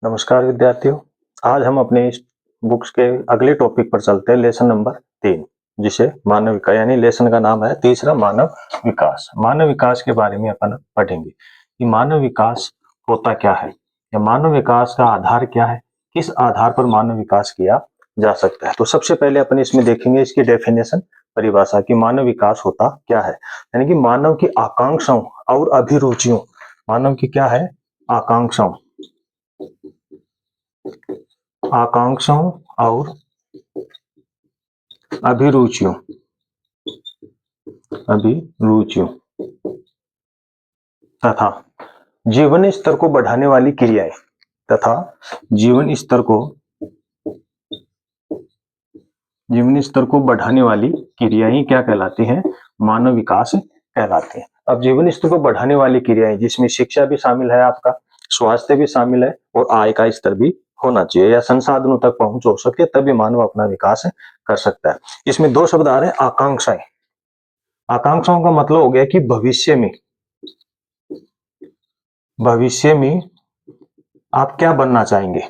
नमस्कार विद्यार्थियों। आज हम अपने इस बुक्स के अगले टॉपिक पर चलते हैं, लेसन नंबर 3, जिसे मानव विकास यानी लेसन का नाम है तीसरा मानव विकास। मानव विकास के बारे में अपन पढ़ेंगे कि मानव विकास होता क्या है या मानव विकास का आधार क्या है, किस आधार पर मानव विकास किया जा सकता है। तो सबसे पहले अपन इसमें देखेंगे इसकी डेफिनेशन, परिभाषा की मानव विकास होता क्या है। यानी कि मानव की आकांक्षाओं और अभिरुचियों, मानव की क्या है आकांक्षाओं, आकांक्षाओं और अभिरुचियों अभिरुचियों तथा जीवन स्तर को बढ़ाने वाली क्रियाएं तथा जीवन स्तर को बढ़ाने वाली क्रियाएं क्या कहलाती हैं, मानव विकास कहलाती हैं। अब जीवन स्तर को बढ़ाने वाली क्रियाएं जिसमें शिक्षा भी शामिल है, आपका स्वास्थ्य भी शामिल है और आय का स्तर भी होना चाहिए या संसाधनों तक पहुंच हो सके, तभी मानव अपना विकास कर सकता है। इसमें दो शब्द आ रहे हैं, आकांक्षाएं। आकांक्षाओं का मतलब हो गया कि भविष्य में आप क्या बनना चाहेंगे।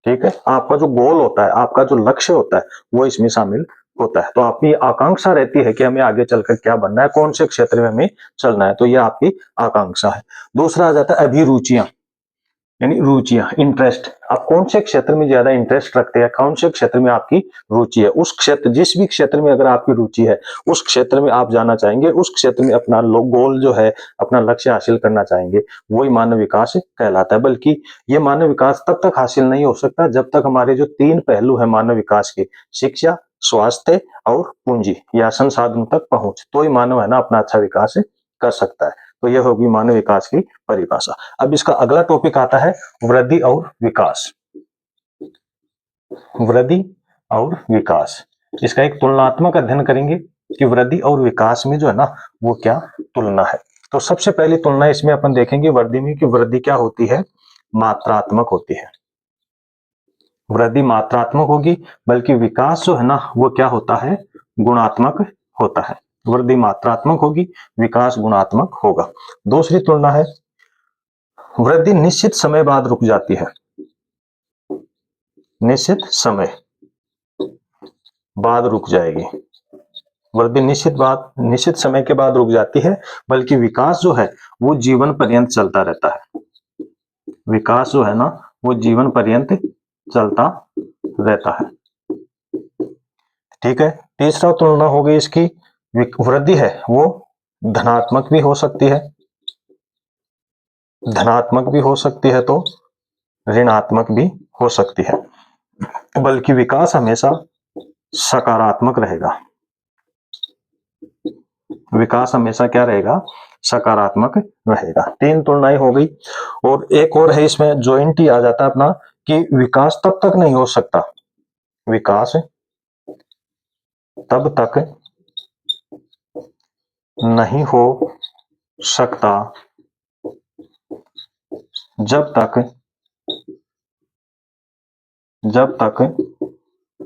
ठीक है, आपका जो गोल होता है, आपका जो लक्ष्य होता है, वो इसमें शामिल होता है। तो आपकी आकांक्षा रहती है कि हमें आगे चलकर क्या बनना है, कौन से क्षेत्र में हमें चलना है, तो ये आपकी आकांक्षा है। दूसरा आ जाता है अभिरुचियां, यानी रुचियां, इंटरेस्ट। आप कौन से क्षेत्र में ज्यादा इंटरेस्ट रखते हैं, कौन से क्षेत्र में आपकी रुचि है, उस क्षेत्र, जिस भी क्षेत्र में अगर आपकी रुचि है उस क्षेत्र में आप जाना चाहेंगे, उस क्षेत्र में अपना गोल जो है, अपना लक्ष्य हासिल करना चाहेंगे, वही मानव विकास कहलाता है। बल्कि ये मानव विकास तब तक हासिल नहीं हो सकता जब तक हमारे जो तीन पहलू है मानव विकास के, शिक्षा, स्वास्थ्य और पूंजी या संसाधनों तक पहुंच, तो ही मानव है ना अपना अच्छा विकास कर सकता है। तो यह होगी मानव विकास की परिभाषा। अब इसका अगला टॉपिक आता है वृद्धि और विकास। वृद्धि और विकास, इसका एक तुलनात्मक अध्ययन करेंगे कि वृद्धि और विकास में जो है ना वो क्या तुलना है। तो सबसे पहली तुलना इसमें अपन देखेंगे वृद्धि में कि वृद्धि क्या होती है, मात्रात्मक होती है। वृद्धि मात्रात्मक होगी, बल्कि विकास जो है ना वो क्या होता है, गुणात्मक होता है। वृद्धि मात्रात्मक होगी, विकास गुणात्मक होगा। दूसरी तुलना है वृद्धि निश्चित समय बाद रुक जाती है, निश्चित समय बाद रुक जाएगी। वृद्धि निश्चित समय के बाद रुक जाती है, बल्कि विकास जो है वो जीवन पर्यंत चलता रहता है। विकास जो है ना वो जीवन पर्यंत चलता रहता है। ठीक है, तीसरा तुलना हो गई इसकी, वृद्धि है वो धनात्मक भी हो सकती है, धनात्मक भी हो सकती है तो ऋणात्मक भी हो सकती है, बल्कि विकास हमेशा सकारात्मक रहेगा। विकास हमेशा क्या रहेगा, सकारात्मक रहेगा। तीन तुलनाएं हो गई और एक और है इसमें जॉइंट ही आ जाता है अपना कि विकास तब तक नहीं हो सकता, विकास तब तक नहीं हो सकता जब तक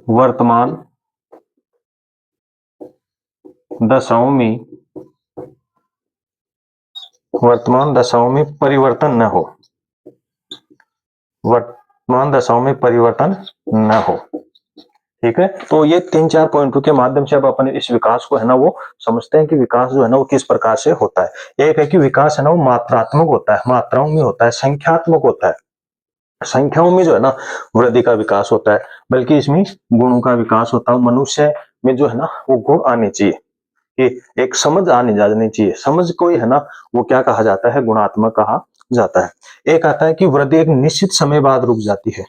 वर्तमान दशाओं में परिवर्तन न हो, वर्तमान दशाओं में परिवर्तन न हो। ठीक है, तो ये तीन चार पॉइंटों के माध्यम से अब अपन इस विकास को है ना वो समझते हैं कि विकास जो है ना वो किस प्रकार से होता है। एक है कि विकास है ना वो मात्रात्मक होता है, मात्राओं में होता है, संख्यात्मक होता है। संख्याओं में जो है ना वृद्धि का विकास होता है, बल्कि इसमें गुणों का विकास होता है। मनुष्य में जो है ना वो गुण आने चाहिए, कि एक समझ आने जानी चाहिए। समझ को ही है ना वो क्या कहा जाता है, गुणात्मक कहा जाता है। एक आता है कि वृद्धि एक निश्चित समय बाद रुक जाती है।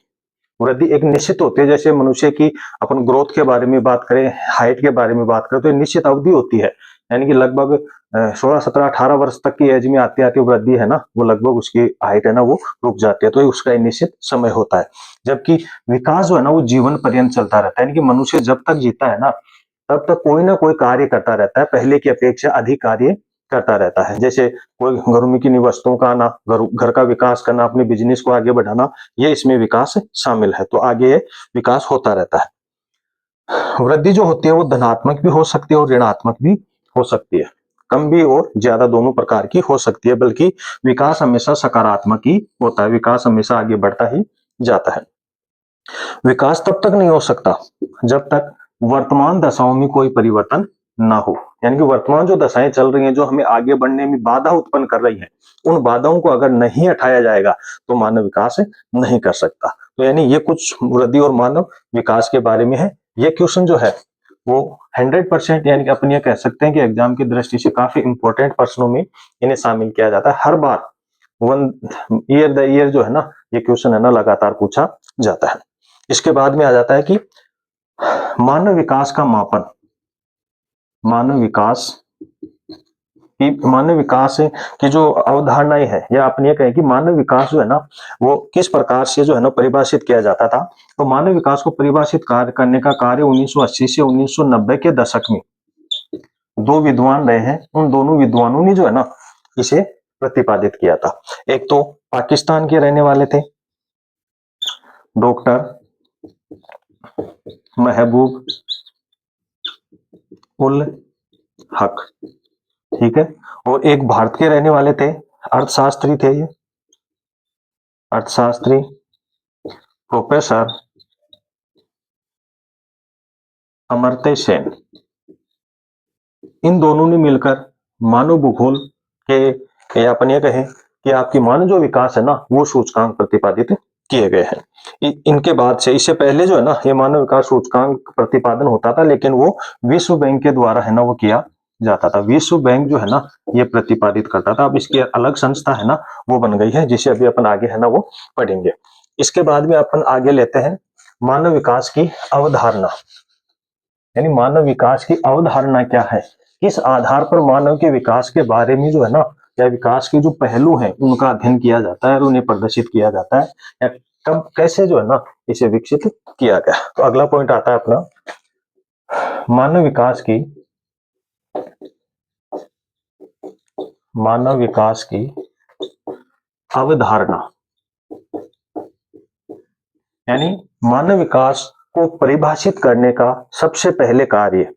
वृद्धि एक निश्चित होती है, जैसे मनुष्य की अपन ग्रोथ के बारे में बात करें, हाइट के बारे में बात करें, तो निश्चित अवधि होती है। यानी कि लगभग 16 17 18 वर्ष तक की एज में आते आते वृद्धि है ना वो लगभग उसकी हाइट है ना वो रुक जाती है, तो उसका एक निश्चित समय होता है। जबकि विकास जो है ना वो जीवन पर्यंत चलता रहता है, यानी कि मनुष्य जब तक जीता है ना तब तक कोई ना कोई कार्य करता रहता है, पहले की अपेक्षा अधिक कार्य करता रहता है। जैसे कोई घरों की वस्तुओं का आना, घर का विकास करना, अपने बिजनेस को आगे बढ़ाना, ये इसमें विकास शामिल है। तो आगे ये विकास होता रहता है। वृद्धि जो होती है वो धनात्मक भी हो सकती है और ऋणात्मक भी हो सकती है। कम भी और ज्यादा दोनों प्रकार की हो सकती है, बल्कि विकास हमेशा सकारात्मक ही होता है, विकास हमेशा आगे बढ़ता ही जाता है। विकास तब तक नहीं हो सकता जब तक वर्तमान दशाओं में कोई परिवर्तन ना हो, यानी कि वर्तमान जो दशाएं चल रही हैं, जो हमें आगे बढ़ने में बाधा उत्पन्न कर रही हैं, उन बाधाओं को अगर नहीं हटाया जाएगा तो मानव विकास नहीं कर सकता। तो यानी ये कुछ वृद्धि और मानव विकास के बारे में है। ये क्वेश्चन जो है वो 100% यानी कि अपन ये कह सकते हैं कि एग्जाम की दृष्टि से काफी इंपॉर्टेंट प्रश्नों में इन्हें शामिल किया जाता है। हर बार वन ईयर द ईयर जो है ना, ये क्वेश्चन है ना लगातार पूछा जाता है। इसके बाद में आ जाता है कि मानव विकास का मापन, मानव विकास की जो अवधारणाएं है, या अपन ये कहें कि मानव विकास जो है ना वो किस प्रकार से जो है ना परिभाषित किया जाता था। तो मानव विकास को परिभाषित करने का कार्य 1980 से 1990 के दशक में दो विद्वान रहे हैं। उन दोनों विद्वानों ने जो है ना इसे प्रतिपादित किया था। एक तो पाकिस्तान के रहने वाले थे डॉक्टर महबूब उल हक, ठीक है, और एक भारत के रहने वाले थे, अर्थशास्त्री थे ये, अर्थशास्त्री प्रोफेसर अमर्त्य सेन। इन दोनों ने मिलकर मानव भूगोल के, या अपन ये कहें कि आपकी मानव जो विकास है ना वो सूचकांक प्रतिपादित किए गए हैं। इनके बाद से, इससे पहले जो है ना ये मानव विकास सूचकांक प्रतिपादन होता था, लेकिन वो विश्व बैंक के द्वारा है ना वो किया जाता था। विश्व बैंक जो है ना ये प्रतिपादित करता था। अब इसकी अलग संस्था है ना वो बन गई है, जिसे अभी अपन आगे है ना वो पढ़ेंगे। इसके बाद में अपन आगे लेते हैं मानव विकास की अवधारणा, यानी मानव विकास की अवधारणा क्या है, किस आधार पर मानव के विकास के बारे में जो है ना, या विकास के जो पहलू हैं उनका अध्ययन किया जाता है और उन्हें प्रदर्शित किया जाता है, या कब कैसे जो है ना इसे विकसित किया गया। तो अगला पॉइंट आता है अपना मानव विकास की अवधारणा, यानी मानव विकास को परिभाषित करने का सबसे पहले कार्य,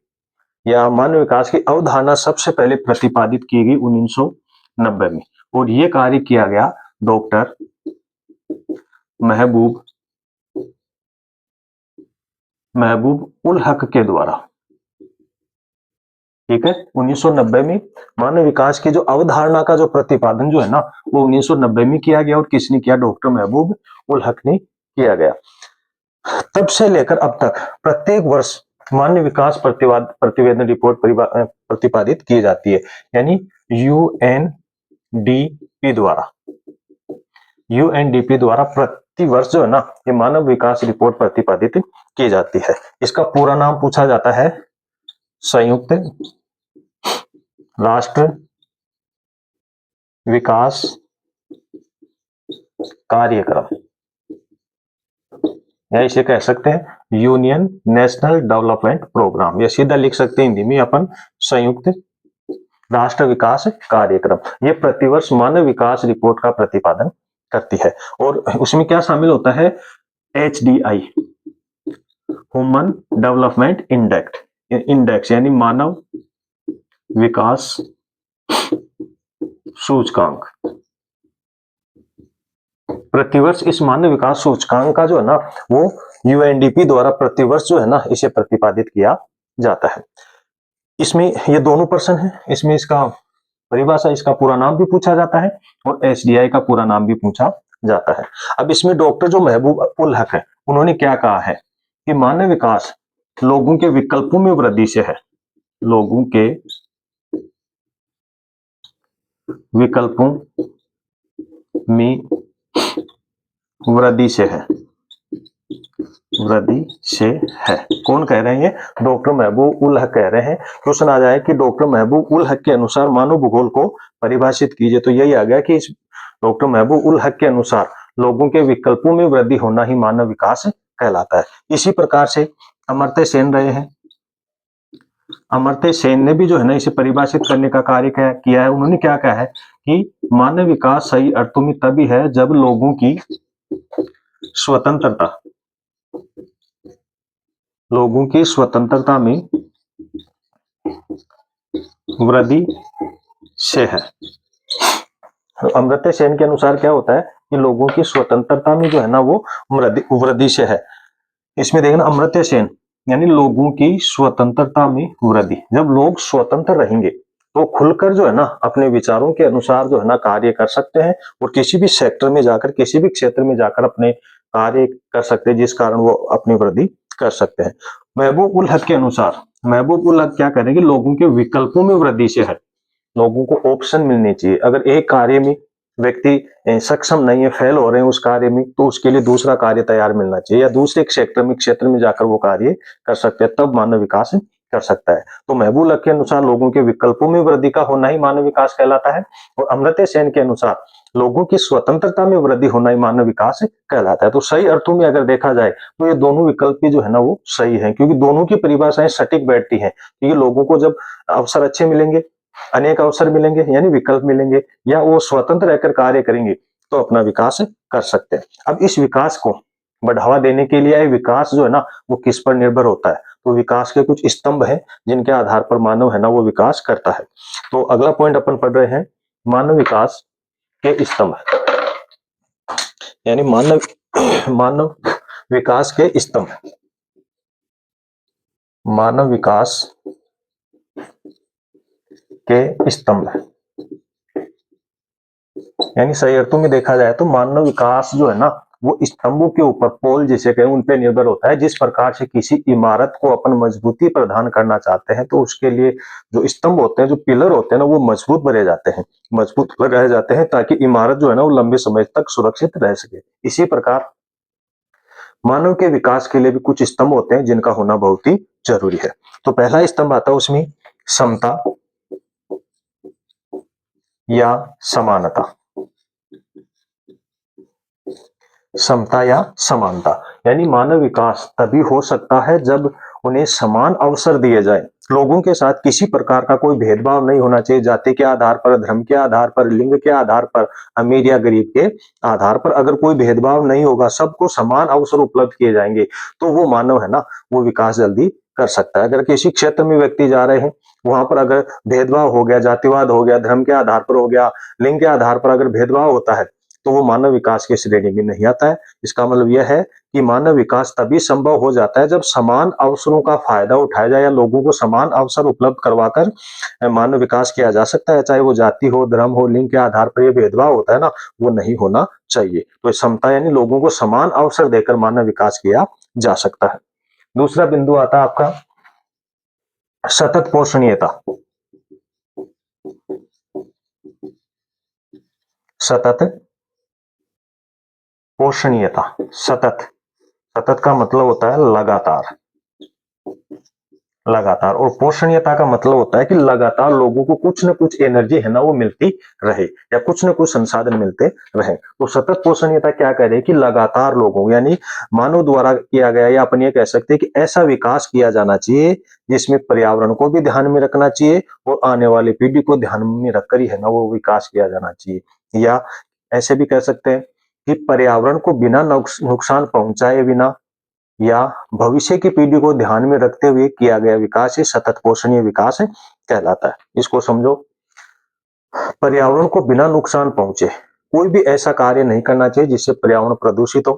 या मानव विकास की अवधारणा सबसे पहले प्रतिपादित की गई 1990 में, और ये कार्य किया गया डॉक्टर महबूब उल हक के द्वारा, ठीक है। 1990 में मानव विकास की जो अवधारणा का जो प्रतिपादन जो है ना वो 1990 में किया गया, और किसने किया, डॉक्टर महबूब उल हक ने किया गया। तब से लेकर अब तक प्रत्येक वर्ष मानव विकास प्रतिवेदन रिपोर्ट प्रतिपादित की जाती है, यानी यूएनडीपी द्वारा प्रति वर्ष जो है ना ये मानव विकास रिपोर्ट प्रतिपादित की जाती है। इसका पूरा नाम पूछा जाता है संयुक्त राष्ट्र विकास कार्यक्रम, या इसे कह सकते हैं यूनियन नेशनल डेवलपमेंट प्रोग्राम, या सीधा लिख सकते हैं हिंदी में अपन संयुक्त राष्ट्र विकास कार्यक्रम। ये प्रतिवर्ष मानव विकास रिपोर्ट का प्रतिपादन करती है, और उसमें क्या शामिल होता है, HDI ह्यूमन डेवलपमेंट इंडेक्स यानी मानव विकास सूचकांक। प्रतिवर्ष इस मानव विकास सूचकांक का जो है ना वो यूएनडीपी द्वारा प्रतिवर्ष जो है ना इसे प्रतिपादित किया जाता है। इसमें ये दोनों पर्सन है, इसमें इसका परिभाषा, इसका पूरा नाम भी पूछा जाता है और HDI का पूरा नाम भी पूछा जाता है। अब इसमें डॉक्टर जो महबूब उल हक है उन्होंने क्या कहा है कि मानव विकास लोगों के विकल्पों में वृद्धि से है, लोगों के विकल्पों में वृद्धि से है। कौन कह रहे हैं, डॉक्टर महबूब उल हक कह रहे हैं। क्वेश्चन आ जाए कि डॉक्टर महबूब उल हक के अनुसार मानव भूगोल को परिभाषित कीजिए, तो यही आ गया कि इस डॉक्टर महबूब उल हक के अनुसार लोगों के विकल्पों में वृद्धि होना ही मानव विकास कहलाता है। इसी प्रकार से अमर्त्य सेन रहे हैं, अमर्त्य सेन ने भी जो है ना इसे परिभाषित करने का कार्य किया है। उन्होंने क्या कहा है कि मानव विकास सही अर्थों में तभी है जब लोगों की स्वतंत्रता में वृद्धि से है। अमर्त्य सेन के अनुसार क्या होता है कि लोगों की स्वतंत्रता में जो है ना वो वृद्धि से है। इसमें देखना अमर्त्य सेन यानी लोगों की स्वतंत्रता में वृद्धि। जब लोग स्वतंत्र रहेंगे तो खुलकर जो है ना अपने विचारों के अनुसार जो है ना कार्य कर सकते हैं और किसी भी सेक्टर में जाकर किसी भी क्षेत्र में जाकर अपने कार्य कर सकते हैं, जिस कारण वो अपनी वृद्धि कर सकते हैं। महबूब उल हक के अनुसार महबूब उल हक क्या करेंगे, लोगों के विकल्पों में वृद्धि से है। लोगों को ऑप्शन मिलनी चाहिए। अगर एक कार्य में व्यक्ति सक्षम नहीं है, फेल हो रहे हैं उस कार्य में, तो उसके लिए दूसरा कार्य तैयार मिलना चाहिए या दूसरे क्षेत्र में जाकर वो कार्य कर सकते हैं, तब मानव विकास कर सकता है। तो महबूब अक के अनुसार लोगों के विकल्पों में वृद्धि का होना ही मानव विकास कहलाता है और अमर्त्य सेन के अनुसार लोगों की स्वतंत्रता में वृद्धि होना ही मानव विकास कहलाता है। तो सही अर्थों में अगर देखा जाए तो ये दोनों विकल्प जो है ना वो सही है, क्योंकि दोनों की परिभाषाएं सटीक बैठती हैं। क्योंकि लोगों को जब अवसर अच्छे मिलेंगे, अनेक अवसर मिलेंगे यानी विकल्प मिलेंगे, या वो स्वतंत्र रहकर कार्य करेंगे तो अपना विकास कर सकते हैं। अब इस विकास को बढ़ावा देने के लिए विकास जो है ना वो किस पर निर्भर होता है, तो विकास के कुछ स्तंभ हैं जिनके आधार पर मानव है ना वो विकास करता है। तो अगला पॉइंट अपन पढ़ रहे हैं मानव विकास के स्तंभ, यानी मानव विकास के स्तंभ। मानव विकास के स्तंभ यानी सही अर्थों में देखा जाए तो मानव विकास जो है ना वो स्तंभों के ऊपर, पोल जिसे कहें, उन पे निर्भर होता है। जिस प्रकार से किसी इमारत को अपन मजबूती प्रदान करना चाहते हैं तो उसके लिए जो स्तंभ होते हैं, जो पिलर होते हैं ना, वो मजबूत बने जाते हैं, मजबूत लगाए जाते हैं ताकि इमारत जो है ना वो लंबे समय तक सुरक्षित रह सके। इसी प्रकार मानव के विकास के लिए भी कुछ स्तंभ होते हैं जिनका होना बहुत ही जरूरी है। तो पहला स्तंभ आता है उसमें समता या समानता। समता या समानता यानी मानव विकास तभी हो सकता है जब उन्हें समान अवसर दिए जाए। लोगों के साथ किसी प्रकार का कोई भेदभाव नहीं होना चाहिए, जाति के आधार पर, धर्म के आधार पर, लिंग के आधार पर, अमीर या गरीब के आधार पर। अगर कोई भेदभाव नहीं होगा, सबको समान अवसर उपलब्ध किए जाएंगे, तो वो मानव है ना वो विकास जल्दी कर सकता है। अगर किसी क्षेत्र में व्यक्ति जा रहे हैं, वहां पर अगर भेदभाव हो गया, जातिवाद हो गया, धर्म के आधार पर हो गया, लिंग के आधार पर अगर भेदभाव होता है, तो वो मानव विकास की श्रेणी में नहीं आता है। इसका मतलब यह है कि मानव विकास तभी संभव हो जाता है जब समान अवसरों का फायदा उठाया जाए या लोगों को समान अवसर उपलब्ध करवाकर मानव विकास किया जा सकता है। चाहे वो जाति हो, धर्म हो, लिंग के आधार पर ये भेदभाव होता है ना, वो नहीं होना चाहिए। तो समता यानी लोगों को समान अवसर देकर मानव विकास किया जा सकता है। दूसरा बिंदु आता है आपका सतत पोषणीयता। सतत पोषणीयता, सतत, सतत का मतलब होता है लगातार, लगातार। और पोषणीयता का मतलब होता है कि लगातार लोगों को कुछ न कुछ एनर्जी है ना वो मिलती रहे या कुछ न कुछ संसाधन मिलते रहे। तो सतत पोषणीयता क्या कह रहे हैं कि लगातार लोगों यानी मानव द्वारा किया गया, या अपन ये कह सकते हैं कि ऐसा विकास किया जाना चाहिए जिसमें पर्यावरण को भी ध्यान में रखना चाहिए और आने वाली पीढ़ी को ध्यान में रखकर ही है ना वो विकास किया जाना चाहिए। या ऐसे भी कह सकते हैं कि पर्यावरण को बिना नुकसान पहुंचाए बिना या भविष्य की पीढ़ी को ध्यान में रखते हुए किया गया विकास ही सतत पोषणीय विकास कहलाता है। इसको समझो, पर्यावरण को बिना नुकसान पहुंचे कोई भी ऐसा कार्य नहीं करना चाहिए जिससे पर्यावरण प्रदूषित हो,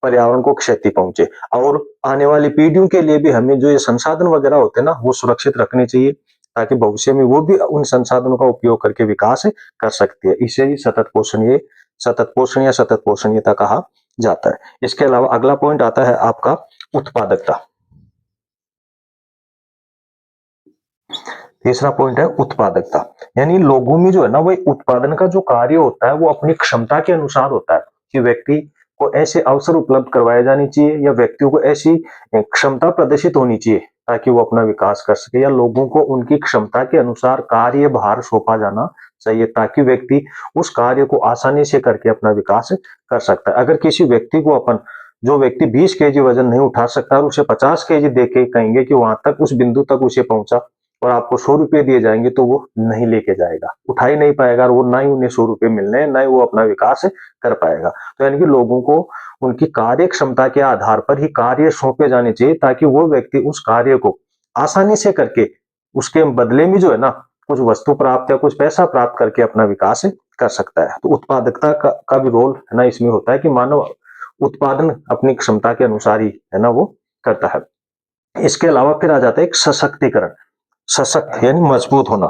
पर्यावरण को क्षति पहुंचे। और आने वाली पीढ़ियों के लिए भी हमें जो ये संसाधन वगैरह होते हैं ना वो सुरक्षित रखने चाहिए ताकि भविष्य में वो भी उन संसाधनों का उपयोग करके विकास कर सकती है। इसे ही सतत पोषण या सतत पोषणीयता कहा जाता है। इसके अलावा अगला पॉइंट आता है आपका उत्पादकता। तीसरा पॉइंट है उत्पादकता, यानी लोगों में जो है ना वो उत्पादन का जो कार्य होता है वो अपनी क्षमता के अनुसार होता है कि व्यक्ति को ऐसे अवसर उपलब्ध करवाए जाने चाहिए या व्यक्तियों को ऐसी क्षमता प्रदर्शित होनी चाहिए ताकि वो अपना विकास कर सके, या लोगों को उनकी क्षमता के अनुसार कार्य भार सौंपा जाना चाहिए ताकि व्यक्ति उस कार्य को आसानी से करके अपना विकास कर सकता है। अगर किसी व्यक्ति को अपन, जो व्यक्ति 20 केजी वजन नहीं उठा सकता और उसे 50 केजी देके कहेंगे कि वहां तक, उस बिंदु तक उसे पहुंचा और आपको 100 रुपए दिए जाएंगे, तो वो नहीं लेके जाएगा, उठा ही नहीं पाएगा और वो ना ही उन्हें 100 रुपए मिलने हैं, ना ही वो अपना विकास कर पाएगा। तो यानी कि लोगों को उनकी कार्य क्षमता के आधार पर ही कार्य सौंपे जाने चाहिए ताकि वो व्यक्ति उस कार्य को आसानी से करके उसके बदले में जो है ना कुछ वस्तु प्राप्त या कुछ पैसा प्राप्त करके अपना विकास कर सकता है। तो उत्पादकता का भी रोल है ना इसमें होता है कि मानव उत्पादन अपनी क्षमता के अनुसार ही है ना वो करता है। इसके अलावा फिर आ जाता है एक सशक्तिकरण। सशक्त यानी मजबूत होना,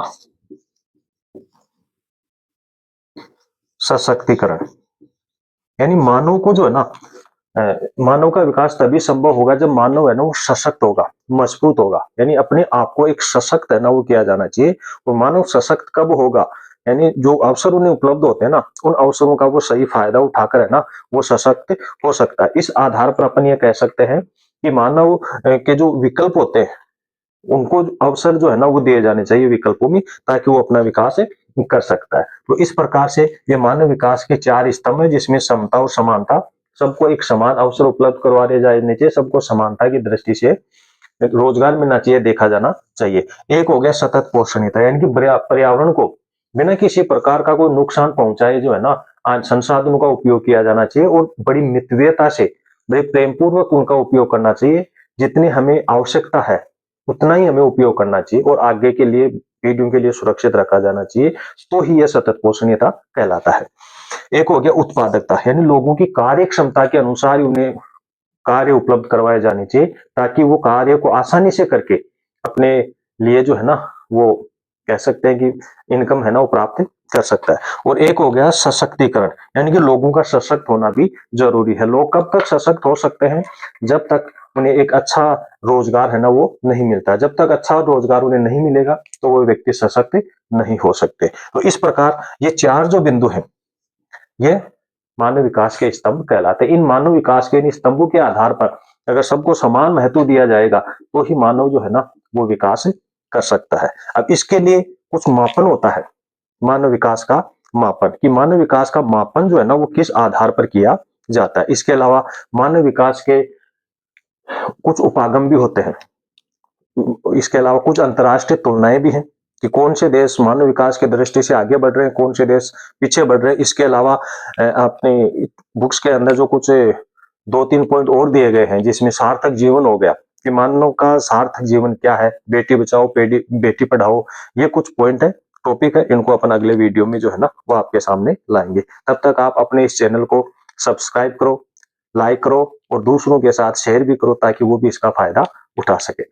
सशक्तिकरण यानी मानव को जो है ना मानव का विकास तभी संभव होगा जब मानव है ना वो सशक्त होगा, मजबूत होगा। यानी अपने आप को एक सशक्त है ना वो किया जाना चाहिए। वो मानव सशक्त कब होगा, यानी जो अवसर उन्हें उपलब्ध होते हैं ना, उन अवसरों का वो सही फायदा उठाकर है ना वो सशक्त हो सकता है। इस आधार पर अपन ये कह सकते हैं कि मानव के जो विकल्प होते हैं उनको अवसर जो है ना वो दिए जाने चाहिए विकल्पों में, ताकि वो अपना विकास कर सकता है। तो इस प्रकार से ये मानव विकास के 4 स्तंभ है, जिसमें समता और समानता, सबको एक समान अवसर उपलब्ध करवाने जाने चाहिए, सबको समानता की दृष्टि से रोजगार मिलना चाहिए, देखा जाना चाहिए। एक हो गया सतत पोषणीयता, यानी कि पर्यावरण को बिना किसी प्रकार का कोई नुकसान पहुंचाए जो है ना आज संसाधनों का उपयोग किया जाना चाहिए, और बड़ी मितव्ययता से, बड़े प्रेम पूर्वक उनका उपयोग करना चाहिए। जितनी हमें आवश्यकता है उतना ही हमें उपयोग करना चाहिए, और आगे के लिए पीढ़ियों के लिए सुरक्षित रखा जाना चाहिए। तो ही यह सतत पोषणीयता कहलाता है। एक हो गया उत्पादकता, यानी लोगों की कार्य क्षमता के अनुसार उन्हें कार्य उपलब्ध करवाए जाने चाहिए, ताकि वो कार्य को आसानी से करके अपने लिए जो है ना वो कह सकते हैं कि इनकम है ना वो प्राप्त कर सकता है। और एक हो गया सशक्तिकरण, यानी कि लोगों का सशक्त होना भी जरूरी है। लोग कब तक सशक्त हो सकते हैं, जब तक उन्हें एक अच्छा रोजगार है ना वो नहीं मिलता। जब तक अच्छा रोजगार उन्हें नहीं मिलेगा तो वो व्यक्ति सशक्त नहीं हो सकते। तो इस प्रकार ये 4 जो बिंदु हैं ये मानव विकास के स्तंभ कहलाते हैं। इन मानव विकास के इन स्तंभों के आधार पर अगर सबको समान महत्व दिया जाएगा तो ही मानव जो है ना वो विकास कर सकता है। अब इसके लिए कुछ मापन होता है, मानव विकास का मापन, कि मानव विकास का मापन जो है ना वो किस आधार पर किया जाता है। इसके अलावा मानव विकास के कुछ उपागम भी होते हैं। इसके अलावा कुछ अंतर्राष्ट्रीय तुलनाएं भी हैं कि कौन से देश मानव विकास की दृष्टि से आगे बढ़ रहे हैं, कौन से देश पीछे बढ़ रहे हैं। इसके अलावा अपने बुक्स के अंदर जो कुछ 2-3 पॉइंट और दिए गए हैं, जिसमें सार्थक जीवन हो गया कि मानव का सार्थक जीवन क्या है, बेटी बचाओ बेटी पढ़ाओ, ये कुछ पॉइंट है, टॉपिक है। इनको अपन अगले वीडियो में जो है ना वो आपके सामने लाएंगे। तब तक आप अपने इस चैनल को सब्सक्राइब करो, लाइक करो और दूसरों के साथ शेयर भी करो, ताकि वो भी इसका फायदा उठा सके।